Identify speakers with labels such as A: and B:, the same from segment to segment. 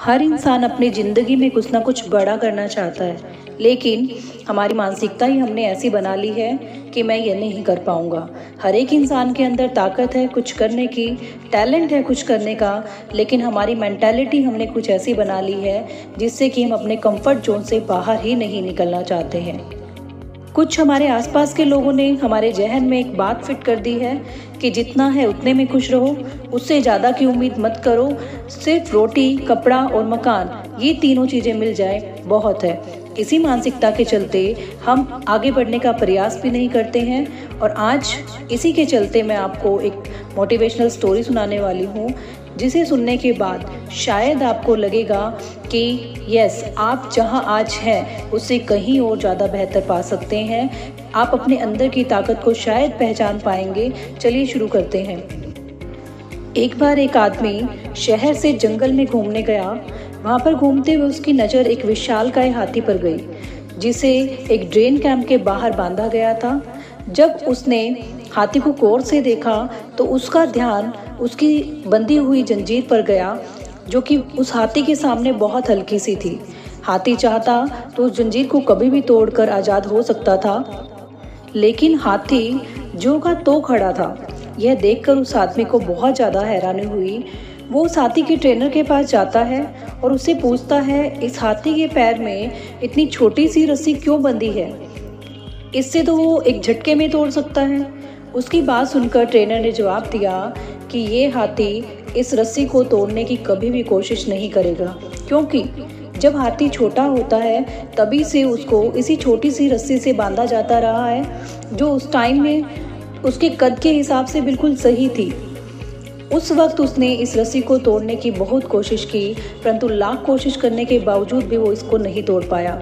A: हर इंसान अपनी ज़िंदगी में कुछ ना कुछ बड़ा करना चाहता है, लेकिन हमारी मानसिकता ही हमने ऐसी बना ली है कि मैं ये नहीं कर पाऊँगा। हर एक इंसान के अंदर ताकत है कुछ करने की, टैलेंट है कुछ करने का, लेकिन हमारी मेंटालिटी हमने कुछ ऐसी बना ली है जिससे कि हम अपने कंफर्ट जोन से बाहर ही नहीं निकलना चाहते हैं। कुछ हमारे आसपास के लोगों ने हमारे ज़हन में एक बात फिट कर दी है कि जितना है उतने में खुश रहो, उससे ज़्यादा की उम्मीद मत करो, सिर्फ रोटी, कपड़ा और मकान ये तीनों चीज़ें मिल जाए बहुत है। इसी मानसिकता के चलते हम आगे बढ़ने का प्रयास भी नहीं करते हैं और आज इसी के चलते मैं आपको एक मोटिवेशनल स्टोरी सुनाने वाली हूँ, जिसे सुनने के बाद शायद आपको लगेगा कि यस, आप जहां आज हैं उससे कहीं और ज़्यादा बेहतर पा सकते हैं। आप अपने अंदर की ताकत को शायद पहचान पाएंगे। चलिए शुरू करते हैं। एक बार एक आदमी शहर से जंगल में घूमने गया। वहां पर घूमते हुए उसकी नज़र एक विशालकाय हाथी पर गई, जिसे एक ड्रेन कैंप के बाहर बांधा गया था। जब उसने हाथी को गौर से देखा तो उसका ध्यान उसकी बंधी हुई जंजीर पर गया, जो कि उस हाथी के सामने बहुत हल्की सी थी। हाथी चाहता तो उस जंजीर को कभी भी तोड़कर आज़ाद हो सकता था, लेकिन हाथी जो का तो खड़ा था। यह देखकर उस आदमी को बहुत ज़्यादा हैरानी हुई। वो उस हाथी के ट्रेनर के पास जाता है और उससे पूछता है, इस हाथी के पैर में इतनी छोटी सी रस्सी क्यों बंधी है? इससे तो वो एक झटके में तोड़ सकता है। उसकी बात सुनकर ट्रेनर ने जवाब दिया कि ये हाथी इस रस्सी को तोड़ने की कभी भी कोशिश नहीं करेगा, क्योंकि जब हाथी छोटा होता है तभी से उसको इसी छोटी सी रस्सी से बांधा जाता रहा है, जो उस टाइम में उसके कद के हिसाब से बिल्कुल सही थी। उस वक्त उसने इस रस्सी को तोड़ने की बहुत कोशिश की, परंतु लाख कोशिश करने के बावजूद भी वो इसको नहीं तोड़ पाया।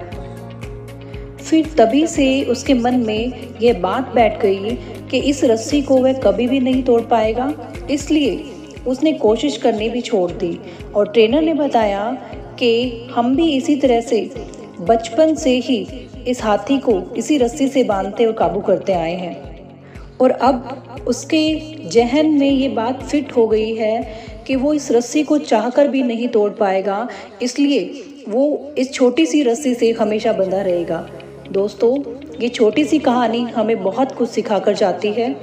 A: फिर तभी से उसके मन में यह बात बैठ गई कि इस रस्सी को वह कभी भी नहीं तोड़ पाएगा, इसलिए उसने कोशिश करनी भी छोड़ दी। और ट्रेनर ने बताया कि हम भी इसी तरह से बचपन से ही इस हाथी को इसी रस्सी से बांधते और काबू करते आए हैं, और अब उसके जहन में ये बात फिट हो गई है कि वो इस रस्सी को चाहकर भी नहीं तोड़ पाएगा, इसलिए वो इस छोटी सी रस्सी से हमेशा बंधा रहेगा। दोस्तों, ये छोटी सी कहानी हमें बहुत कुछ सिखाकर जाती है।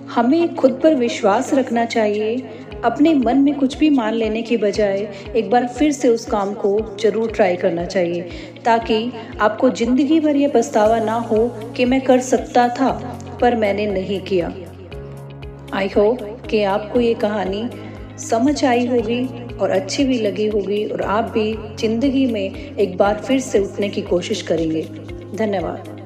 A: हमें खुद पर विश्वास रखना चाहिए। अपने मन में कुछ भी मान लेने की बजाय एक बार फिर से उस काम को जरूर ट्राई करना चाहिए, ताकि आपको ज़िंदगी भर ये पछतावा ना हो कि मैं कर सकता था पर मैंने नहीं किया। आई होप कि आपको ये कहानी समझ आई होगी और अच्छी भी लगी होगी, और आप भी ज़िंदगी में एक बार फिर से उठने की कोशिश करेंगे। धन्यवाद।